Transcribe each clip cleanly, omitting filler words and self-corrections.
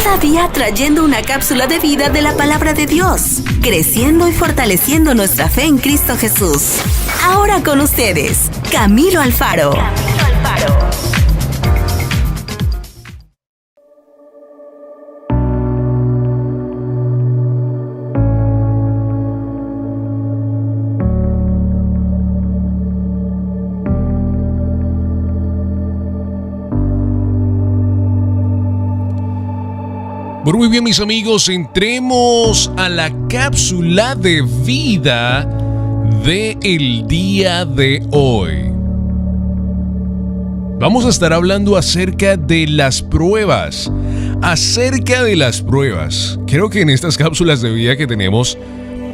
Cada día trayendo una cápsula de vida de la palabra de Dios, creciendo y fortaleciendo nuestra fe en Cristo Jesús. Ahora con ustedes, Camilo Alfaro. Bueno, muy bien, mis amigos, entremos a la cápsula de vida del día de hoy. Vamos a estar hablando acerca de las pruebas. Creo que en estas cápsulas de vida que tenemos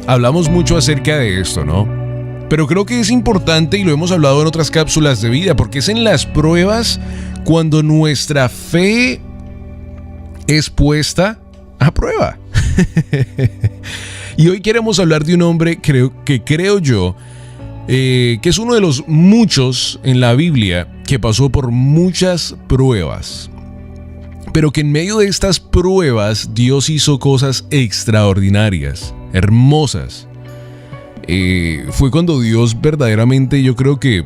hablamos mucho acerca de esto, ¿no? Pero creo que es importante, y lo hemos hablado en otras cápsulas de vida, porque es en las pruebas cuando nuestra fe es puesta a prueba. Y hoy queremos hablar de un hombre, creo yo, que es uno de los muchos en la Biblia que pasó por muchas pruebas, pero que en medio de estas pruebas Dios hizo cosas extraordinarias, hermosas. Fue cuando Dios verdaderamente, yo creo que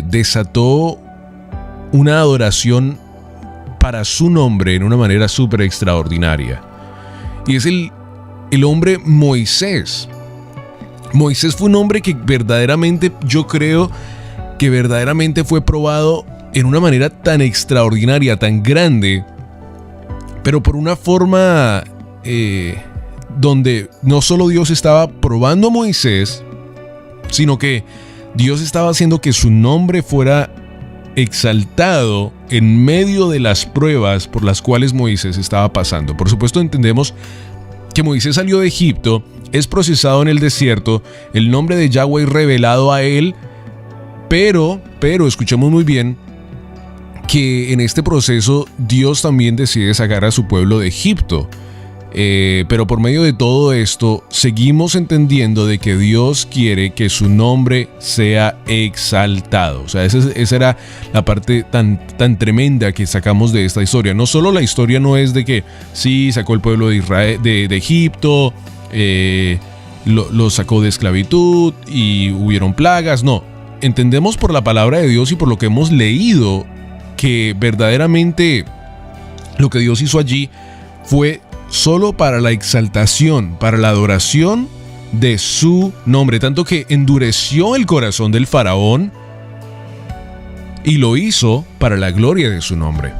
desató una adoración para su nombre en una manera súper extraordinaria. Y es el hombre Moisés. Moisés fue un hombre que verdaderamente, yo creo que verdaderamente fue probado en una manera tan extraordinaria, tan grande, pero por una forma donde no solo Dios estaba probando a Moisés, sino que Dios estaba haciendo que su nombre fuera exaltado en medio de las pruebas por las cuales Moisés estaba pasando. Por supuesto, entendemos que Moisés salió de Egipto, es procesado en el desierto, el nombre de Yahweh es revelado a él, pero escuchemos muy bien que en este proceso Dios también decide sacar a su pueblo de Egipto. Pero por medio de todo esto seguimos entendiendo de que Dios quiere que su nombre sea exaltado. O sea, esa era la parte tan tremenda que sacamos de esta historia. No solo la historia no es de que sí sacó el pueblo de Israel de Egipto, lo sacó de esclavitud y hubieron plagas. No, entendemos por la palabra de Dios y por lo que hemos leído que verdaderamente lo que Dios hizo allí fue solo para la exaltación, para la adoración de su nombre, tanto que endureció el corazón del faraón y lo hizo para la gloria de su nombre.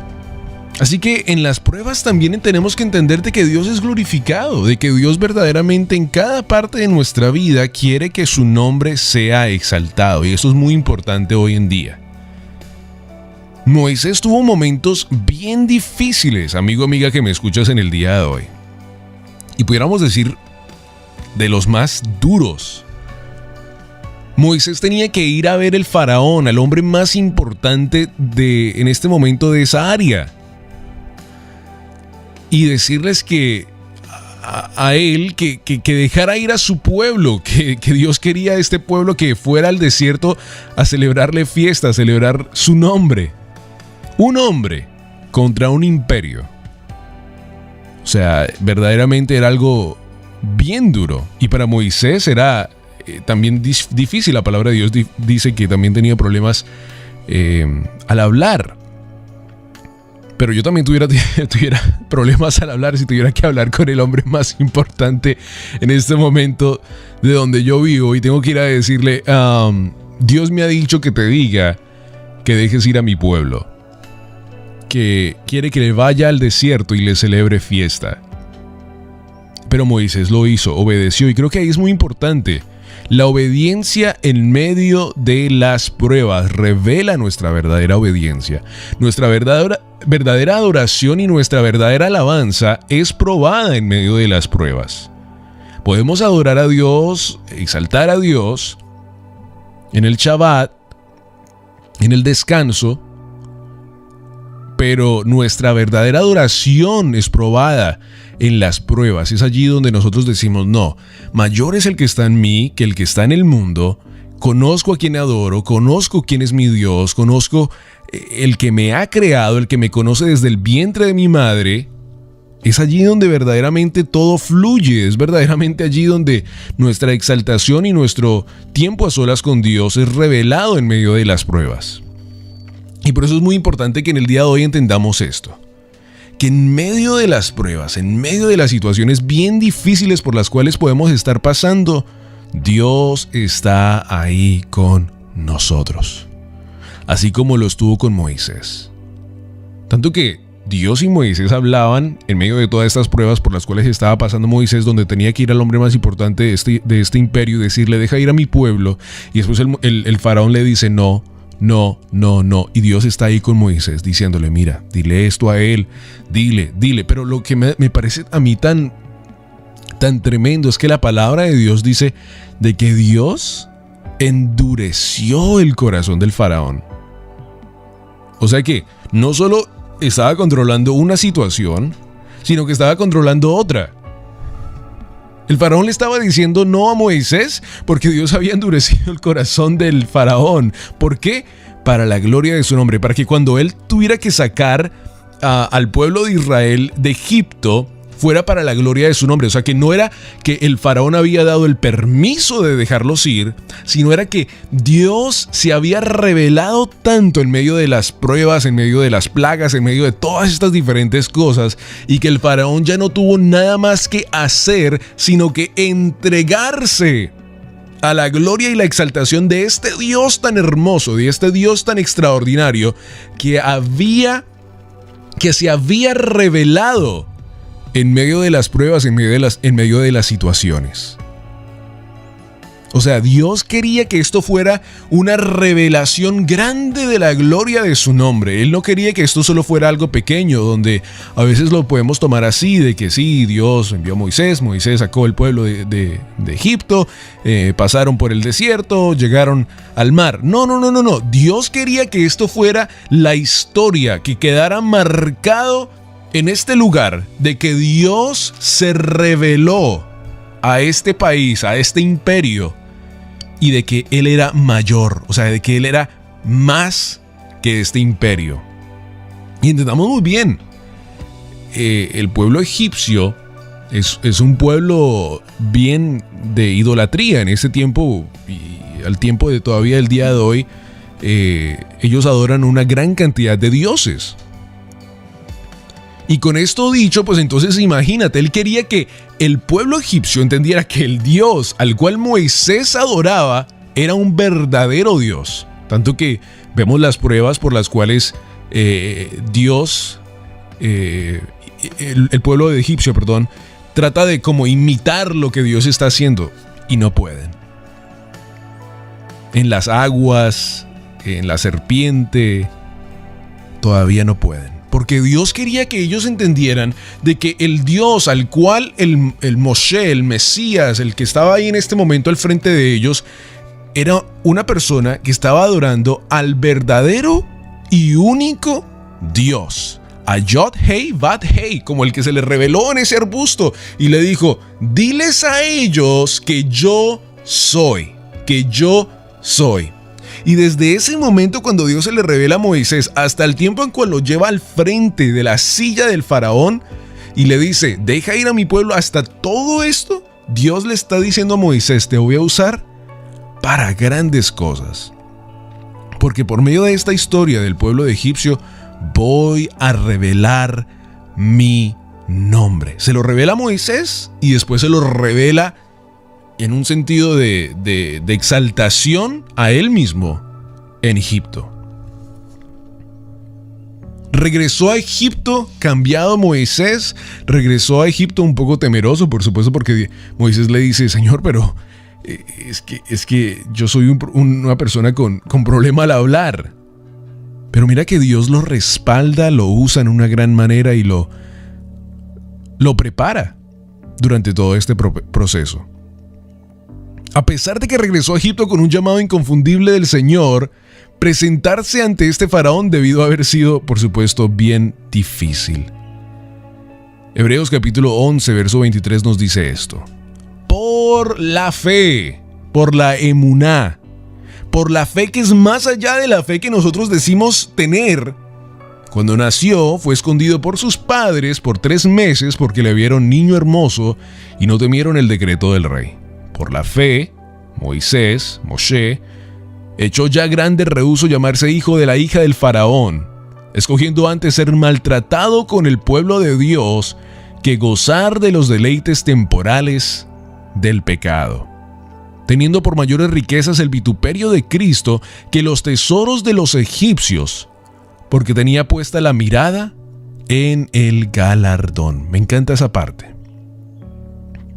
Así que en las pruebas también tenemos que entender de que Dios es glorificado, de que Dios verdaderamente en cada parte de nuestra vida quiere que su nombre sea exaltado, y eso es muy importante hoy en día. Moisés tuvo momentos bien difíciles, amigo, amiga que me escuchas en el día de hoy. Y pudiéramos decir, de los más duros. Moisés tenía que ir a ver el faraón, al hombre más importante en este momento de esa área. Y decirles que a él que dejara ir a su pueblo, que Dios quería a este pueblo que fuera al desierto a celebrarle fiesta, a celebrar su nombre. Un hombre contra un imperio. O sea, verdaderamente era algo bien duro. Y para Moisés era también difícil. La palabra de Dios dice que también tenía problemas al hablar. Pero yo también tuviera problemas al hablar si tuviera que hablar con el hombre más importante en este momento de donde yo vivo. Y tengo que ir a decirle, Dios me ha dicho que te diga que dejes ir a mi pueblo, que quiere que le vaya al desierto y le celebre fiesta. Pero Moisés lo hizo, obedeció, y creo que ahí es muy importante. La obediencia en medio de las pruebas revela nuestra verdadera obediencia. Nuestra verdadera adoración y nuestra verdadera alabanza es probada en medio de las pruebas. Podemos adorar a Dios, exaltar a Dios en el Shabbat, en el descanso, pero nuestra verdadera adoración es probada en las pruebas. Es allí donde nosotros decimos, no, mayor es el que está en mí que el que está en el mundo. Conozco a quien adoro, conozco quién es mi Dios, conozco el que me ha creado, el que me conoce desde el vientre de mi madre, es allí donde verdaderamente todo fluye, es verdaderamente allí donde nuestra exaltación y nuestro tiempo a solas con Dios es revelado en medio de las pruebas. Y por eso es muy importante que en el día de hoy entendamos esto, que en medio de las pruebas, en medio de las situaciones bien difíciles por las cuales podemos estar pasando, Dios está ahí con nosotros, así como lo estuvo con Moisés. Tanto que Dios y Moisés hablaban en medio de todas estas pruebas por las cuales estaba pasando Moisés, donde tenía que ir al hombre más importante de este imperio y decirle, deja ir a mi pueblo. Y después el faraón le dice, no. Y Dios está ahí con Moisés diciéndole, mira, dile esto a él, dile. Pero lo que me parece a mí tan tremendo es que la palabra de Dios dice de que Dios endureció el corazón del faraón. O sea que no solo estaba controlando una situación, sino que estaba controlando otra. El faraón le estaba diciendo no a Moisés porque Dios había endurecido el corazón del faraón. ¿Por qué? Para la gloria de su nombre, para que cuando él tuviera que sacar al pueblo de Israel de Egipto, fuera para la gloria de su nombre. O sea, que no era que el faraón había dado el permiso de dejarlos ir, sino era que Dios se había revelado tanto en medio de las pruebas, en medio de las plagas, en medio de todas estas diferentes cosas, y que el faraón ya no tuvo nada más que hacer, sino que entregarse a la gloria y la exaltación de este Dios tan hermoso, de este Dios tan extraordinario, que se había revelado en medio de las pruebas, en medio de las situaciones. O sea, Dios quería que esto fuera una revelación grande de la gloria de su nombre. Él no quería que esto solo fuera algo pequeño, donde a veces lo podemos tomar así, de que sí, Dios envió a Moisés sacó el pueblo de Egipto, pasaron por el desierto, llegaron al mar. No. Dios quería que esto fuera la historia, que quedara marcado en este lugar de que Dios se reveló a este país, a este imperio, y de que Él era mayor, o sea, de que Él era más que este imperio. Y entendamos muy bien, el pueblo egipcio es un pueblo bien de idolatría en ese tiempo, y al tiempo de todavía el día de hoy, ellos adoran una gran cantidad de dioses. Y con esto dicho, pues entonces imagínate, él quería que el pueblo egipcio entendiera que el Dios al cual Moisés adoraba era un verdadero Dios. Tanto que vemos las pruebas por las cuales Dios, el pueblo de egipcio, trata de como imitar lo que Dios está haciendo y no pueden. En las aguas, en la serpiente, todavía no pueden. Porque Dios quería que ellos entendieran de que el Dios al cual el Moshe, el Mesías, el que estaba ahí en este momento al frente de ellos, era una persona que estaba adorando al verdadero y único Dios. A Yod-Hei, Vav-Hei, como el que se le reveló en ese arbusto y le dijo, diles a ellos que yo soy. Y desde ese momento, cuando Dios se le revela a Moisés, hasta el tiempo en cual lo lleva al frente de la silla del faraón y le dice, deja ir a mi pueblo, hasta todo esto, Dios le está diciendo a Moisés, te voy a usar para grandes cosas. Porque por medio de esta historia del pueblo de egipcio, voy a revelar mi nombre. Se lo revela a Moisés y después se lo revela en un sentido de exaltación a él mismo en Egipto. Regresó a Egipto cambiado Moisés, regresó a Egipto un poco temeroso, por supuesto, porque Moisés le dice, Señor, pero es que yo soy una persona con problema al hablar. Pero mira que Dios lo respalda, lo usa en una gran manera y lo prepara durante todo este proceso. A pesar de que regresó a Egipto con un llamado inconfundible del Señor, presentarse ante este faraón debió haber sido, por supuesto, bien difícil. Hebreos capítulo 11, verso 23 nos dice esto. Por la fe, por la emuná, por la fe que es más allá de la fe que nosotros decimos tener. Cuando nació, fue escondido por sus padres por 3 meses porque le vieron niño hermoso y no temieron el decreto del rey. Por la fe, Moshe, echó ya grande rehúso llamarse hijo de la hija del faraón, escogiendo antes ser maltratado con el pueblo de Dios que gozar de los deleites temporales del pecado, teniendo por mayores riquezas el vituperio de Cristo que los tesoros de los egipcios, porque tenía puesta la mirada en el galardón. Me encanta esa parte.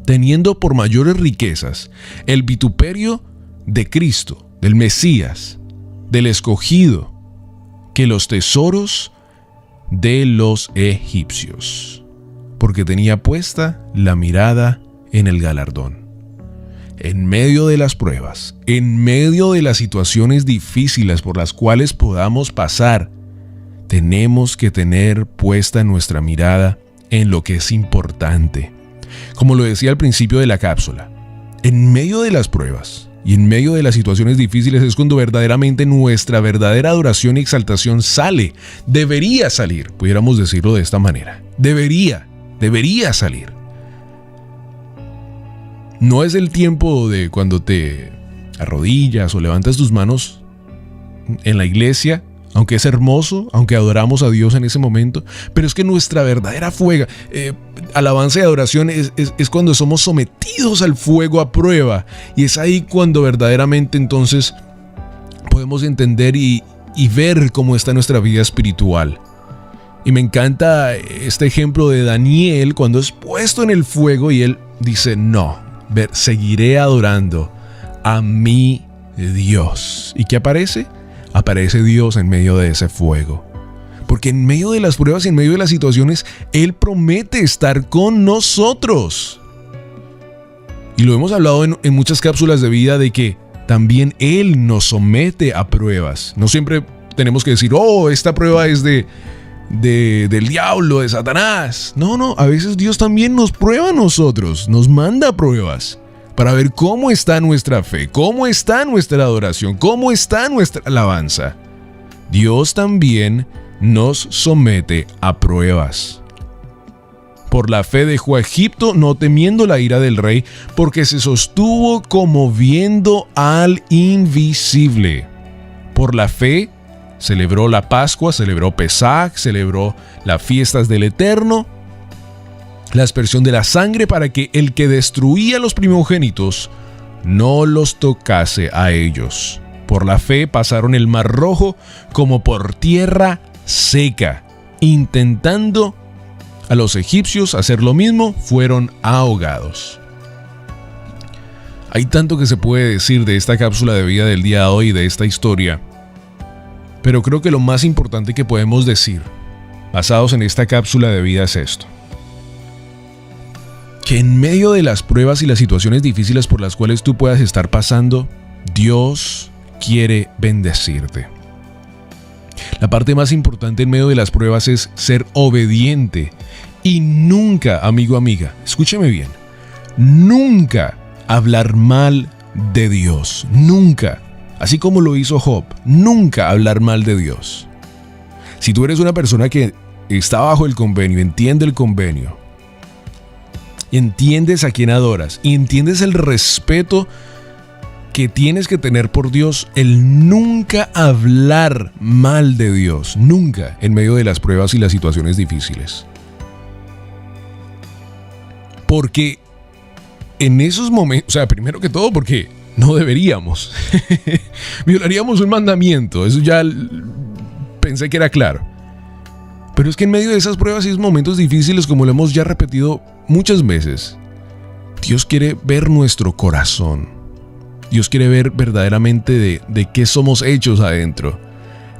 Teniendo por mayores riquezas el vituperio de Cristo, del Mesías, del escogido, que los tesoros de los egipcios, porque tenía puesta la mirada en el galardón. En medio de las pruebas, en medio de las situaciones difíciles por las cuales podamos pasar, tenemos que tener puesta nuestra mirada en lo que es importante. Como lo decía al principio de la cápsula, en medio de las pruebas y en medio de las situaciones difíciles es cuando verdaderamente nuestra verdadera adoración y exaltación sale. Debería salir, pudiéramos decirlo de esta manera. Debería salir. No es el tiempo de cuando te arrodillas o levantas tus manos en la iglesia, aunque es hermoso, aunque adoramos a Dios en ese momento, pero es que nuestra verdadera alabanza y adoración es cuando somos sometidos al fuego a prueba, y es ahí cuando verdaderamente entonces podemos entender y ver cómo está nuestra vida espiritual. Y me encanta este ejemplo de Daniel cuando es puesto en el fuego y él dice: no, seguiré adorando a mi Dios. ¿Y qué aparece? Aparece Dios en medio de ese fuego. Porque en medio de las pruebas y en medio de las situaciones, Él promete estar con nosotros. Y lo hemos hablado en muchas cápsulas de vida de que también Él nos somete a pruebas. No siempre tenemos que decir: oh, esta prueba es del diablo, de Satanás. No, a veces Dios también nos prueba a nosotros, nos manda pruebas para ver cómo está nuestra fe, cómo está nuestra adoración, cómo está nuestra alabanza. Dios también nos somete a pruebas. Por la fe dejó a Egipto, no temiendo la ira del rey, porque se sostuvo como viendo al invisible. Por la fe celebró la Pascua, celebró Pesaj, celebró las fiestas del Eterno, la aspersión de la sangre para que el que destruía los primogénitos no los tocase a ellos. Por la fe pasaron el Mar Rojo como por tierra seca. Intentando a los egipcios hacer lo mismo, fueron ahogados. Hay tanto que se puede decir de esta cápsula de vida del día de hoy, de esta historia, pero creo que lo más importante que podemos decir, basados en esta cápsula de vida, es esto: que en medio de las pruebas y las situaciones difíciles por las cuales tú puedas estar pasando, Dios quiere bendecirte. La parte más importante en medio de las pruebas es ser obediente y nunca, amigo, amiga, escúcheme bien, nunca hablar mal de Dios, nunca, así como lo hizo Job, nunca hablar mal de Dios. Si tú eres una persona que está bajo el convenio, entiende el convenio, entiendes a quién adoras y entiendes el respeto que tienes que tener por Dios, el nunca hablar mal de Dios, nunca, en medio de las pruebas y las situaciones difíciles. Porque en esos momentos, primero que todo porque no deberíamos, violaríamos un mandamiento, eso ya pensé que era claro. Pero es que en medio de esas pruebas y esos momentos difíciles, como lo hemos ya repetido muchas veces, Dios quiere ver nuestro corazón. Dios quiere ver verdaderamente de qué somos hechos adentro,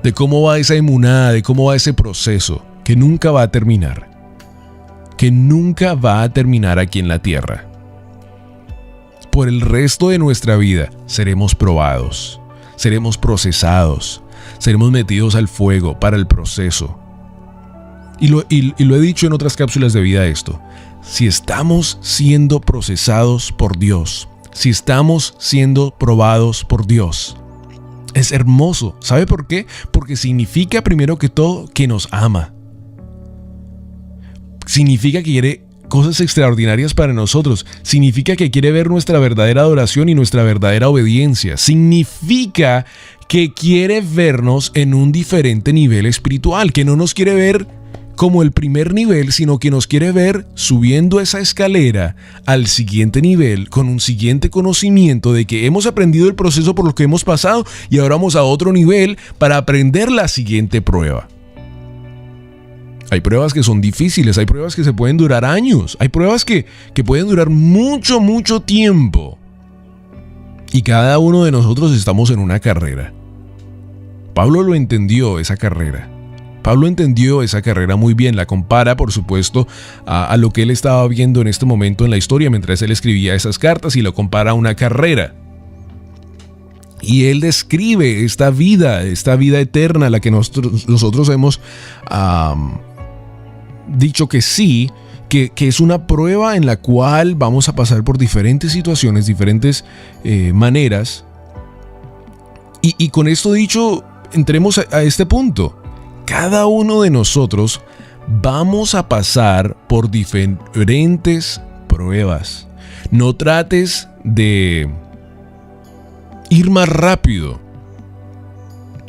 de cómo va esa emuná, de cómo va ese proceso, que nunca va a terminar. Que nunca va a terminar aquí en la tierra. Por el resto de nuestra vida seremos probados, seremos procesados, seremos metidos al fuego para el proceso. Y lo he dicho en otras cápsulas de vida esto: si estamos siendo procesados por Dios, si estamos siendo probados por Dios, Es hermoso. ¿Sabe por qué? Porque significa primero que todo que nos ama. Significa que quiere cosas extraordinarias para nosotros. Significa que quiere ver nuestra verdadera adoración y nuestra verdadera obediencia. Significa que quiere vernos en un diferente nivel espiritual, que no nos quiere ver como el primer nivel, sino que nos quiere ver subiendo esa escalera al siguiente nivel, con un siguiente conocimiento de que hemos aprendido el proceso por lo que hemos pasado y ahora vamos a otro nivel para aprender la siguiente prueba. Hay pruebas que son difíciles, hay pruebas que se pueden durar años, hay pruebas que pueden durar mucho, mucho tiempo. Y cada uno de nosotros estamos en una carrera. Pablo lo entendió, esa carrera. Pablo entendió esa carrera muy bien, la compara, por supuesto, a lo que él estaba viendo en este momento en la historia mientras él escribía esas cartas y lo compara a una carrera. Y él describe esta vida eterna a la que nosotros hemos dicho que sí, que es una prueba en la cual vamos a pasar por diferentes situaciones, diferentes maneras. Y con esto dicho, entremos a este punto. Cada uno de nosotros vamos a pasar por diferentes pruebas. No trates de ir más rápido,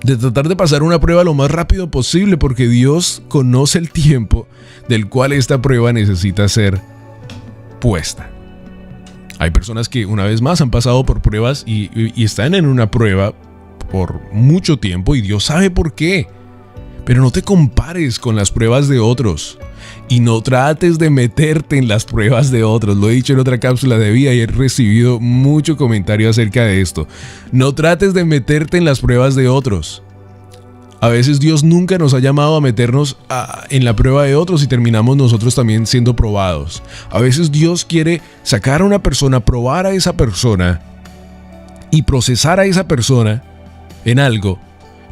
de tratar de pasar una prueba lo más rápido posible, porque Dios conoce el tiempo del cual esta prueba necesita ser puesta. Hay personas que una vez más han pasado por pruebas y están en una prueba por mucho tiempo y Dios sabe por qué. Pero no te compares con las pruebas de otros y no trates de meterte en las pruebas de otros. Lo he dicho en otra cápsula de vida y he recibido mucho comentario acerca de esto. No trates de meterte en las pruebas de otros. A veces Dios nunca nos ha llamado a meternos en la prueba de otros y terminamos nosotros también siendo probados. A veces Dios quiere sacar a una persona, probar a esa persona y procesar a esa persona en algo.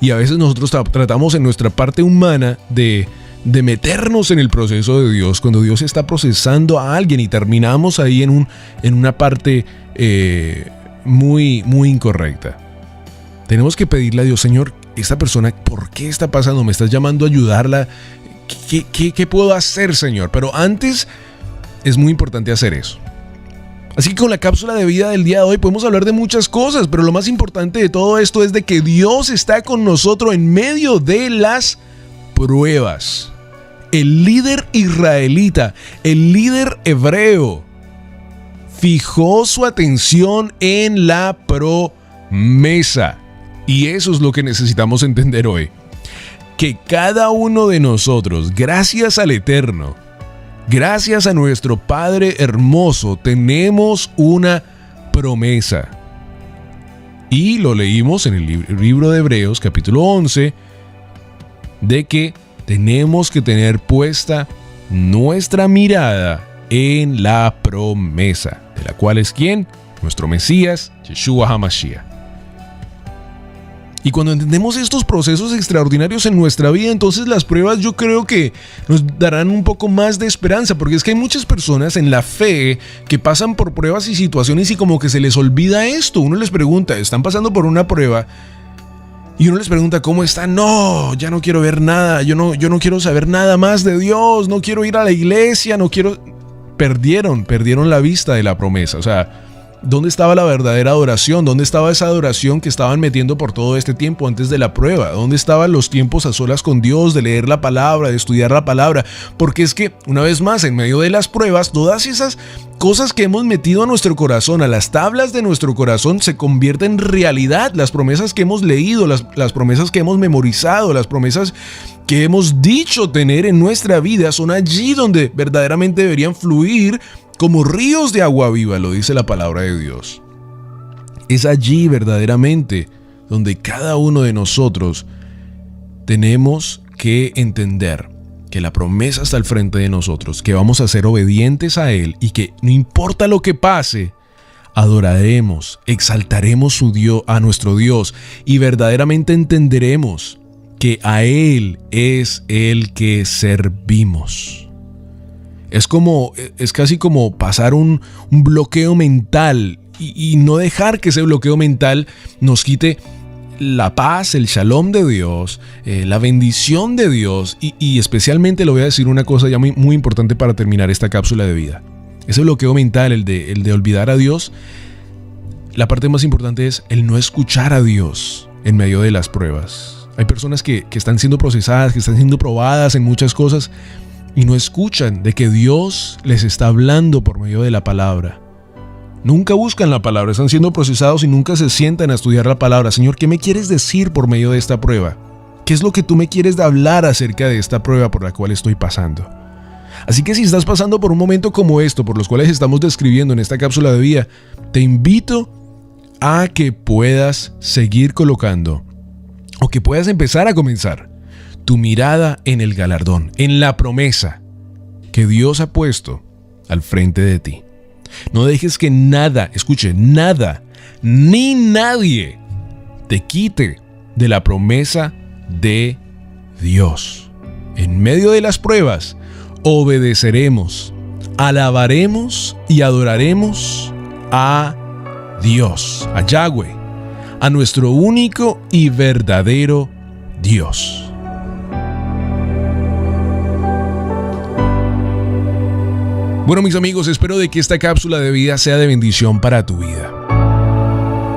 Y a veces nosotros tratamos en nuestra parte humana de meternos en el proceso de Dios cuando Dios está procesando a alguien y terminamos ahí en una parte muy, muy incorrecta. Tenemos que pedirle a Dios: Señor, esta persona, ¿por qué está pasando? ¿Me estás llamando a ayudarla? ¿Qué puedo hacer, Señor? Pero antes es muy importante hacer eso. Así que con la cápsula de vida del día de hoy podemos hablar de muchas cosas, pero lo más importante de todo esto es de que Dios está con nosotros en medio de las pruebas. El líder israelita, el líder hebreo, fijó su atención en la promesa. Y eso es lo que necesitamos entender hoy. Que cada uno de nosotros, gracias al Eterno, gracias a nuestro Padre hermoso, tenemos una promesa. Y lo leímos en el libro de Hebreos, capítulo 11, de que tenemos que tener puesta nuestra mirada en la promesa, de la cual es ¿quién? Nuestro Mesías, Yeshua HaMashiach. Y cuando entendemos estos procesos extraordinarios en nuestra vida, entonces las pruebas yo creo que nos darán un poco más de esperanza, porque es que hay muchas personas en la fe que pasan por pruebas y situaciones y como que se les olvida esto. Uno les pregunta, están pasando por una prueba y uno les pregunta, ¿cómo están? No, ya no quiero ver nada, yo no quiero saber nada más de Dios, no quiero ir a la iglesia, no quiero... Perdieron la vista de la promesa, o sea... ¿Dónde estaba la verdadera adoración? ¿Dónde estaba esa adoración que estaban metiendo por todo este tiempo antes de la prueba? ¿Dónde estaban los tiempos a solas con Dios, de leer la palabra, de estudiar la palabra? Porque es que, una vez más, en medio de las pruebas, todas esas cosas que hemos metido a nuestro corazón, a las tablas de nuestro corazón, se convierten en realidad. Las promesas que hemos leído, las promesas que hemos memorizado, las promesas que hemos dicho tener en nuestra vida, son allí donde verdaderamente deberían fluir como ríos de agua viva, lo dice la palabra de Dios. Es allí verdaderamente donde cada uno de nosotros tenemos que entender que la promesa está al frente de nosotros, que vamos a ser obedientes a Él y que no importa lo que pase, adoraremos, exaltaremos a nuestro Dios y verdaderamente entenderemos que a Él es el que servimos. Es casi como pasar un bloqueo mental y no dejar que ese bloqueo mental nos quite la paz, el shalom de Dios, la bendición de Dios y especialmente le voy a decir una cosa ya muy, muy importante para terminar esta cápsula de vida. Ese bloqueo mental, el de olvidar a Dios, la parte más importante es el no escuchar a Dios en medio de las pruebas. Hay personas que están siendo procesadas, que están siendo probadas en muchas cosas y no escuchan de que Dios les está hablando por medio de la palabra. Nunca buscan la palabra, están siendo procesados y nunca se sientan a estudiar la palabra. Señor, ¿qué me quieres decir por medio de esta prueba? ¿Qué es lo que tú me quieres hablar acerca de esta prueba por la cual estoy pasando? Así que si estás pasando por un momento como esto, por los cuales estamos describiendo en esta cápsula de vida, te invito a que puedas seguir colocando, o que puedas empezar a comenzar, tu mirada en el galardón, en la promesa que Dios ha puesto al frente de ti. No dejes que nada, escuche, nada, ni nadie te quite de la promesa de Dios. En medio de las pruebas, obedeceremos, alabaremos y adoraremos a Dios, a Yahweh, a nuestro único y verdadero Dios. Bueno, mis amigos, espero de que esta cápsula de vida sea de bendición para tu vida.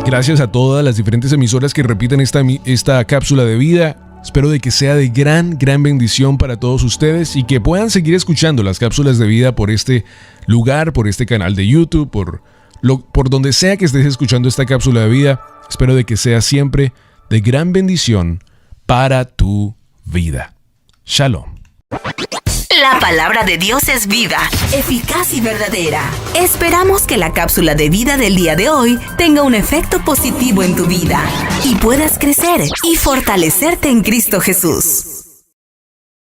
Gracias a todas las diferentes emisoras que repiten esta cápsula de vida. Espero de que sea de gran bendición para todos ustedes y que puedan seguir escuchando las cápsulas de vida por este lugar, por este canal de YouTube, por donde sea que estés escuchando esta cápsula de vida. Espero de que sea siempre de gran bendición para tu vida. Shalom. La palabra de Dios es viva, eficaz y verdadera. Esperamos que la cápsula de vida del día de hoy tenga un efecto positivo en tu vida y puedas crecer y fortalecerte en Cristo Jesús.